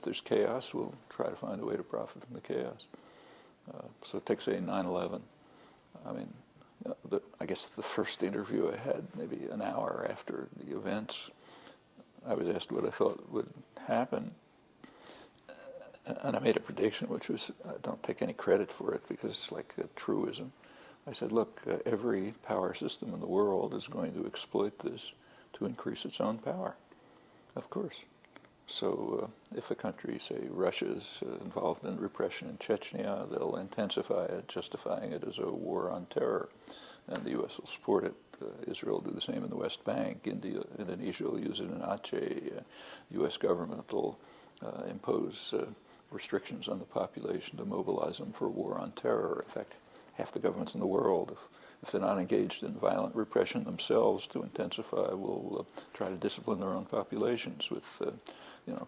if there's chaos, we'll try to find a way to profit from the chaos. So take, say, 9/11. I mean, I guess the first interview I had, maybe an hour after the events, I was asked what I thought would happen. And I made a prediction, which was, I don't take any credit for it because it's like a truism. I said, look, every power system in the world is going to exploit this to increase its own power. Of course. So if a country, say Russia, is involved in repression in Chechnya, they'll intensify it, justifying it as a war on terror. And the U.S. will support it. Israel will do the same in the West Bank. Indonesia will use it in Aceh. U.S. government will impose restrictions on the population to mobilize them for a war on terror. In fact, half the governments in the world, if they're not engaged in violent repression themselves to intensify, will try to discipline their own populations with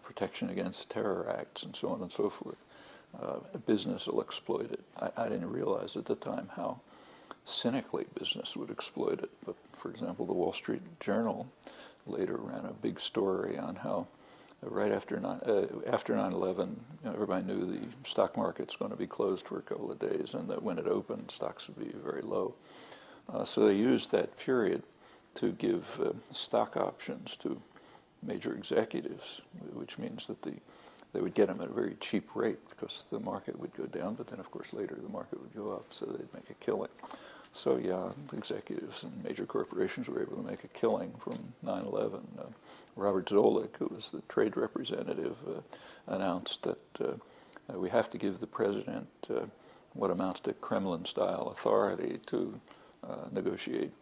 protection against terror acts and so on and so forth. Business will exploit it. I didn't realize at the time how cynically business would exploit it. But, for example, the Wall Street Journal later ran a big story on how right after 9/11, everybody knew the stock market's going to be closed for a couple of days, and that when it opened, stocks would be very low. So they used that period to give stock options to major executives, which means that they would get them at a very cheap rate because the market would go down, but then, of course, later the market would go up, so they'd make a killing. So, yeah, executives and major corporations were able to make a killing from 9/11. Robert Zoellick, who was the trade representative, announced that we have to give the president what amounts to Kremlin-style authority to negotiate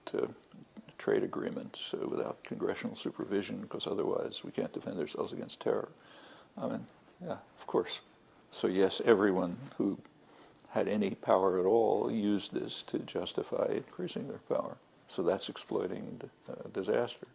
trade agreements without congressional supervision, because otherwise we can't defend ourselves against terror. I mean, yeah, of course. So yes, everyone who had any power at all used this to justify increasing their power. So that's exploiting disaster.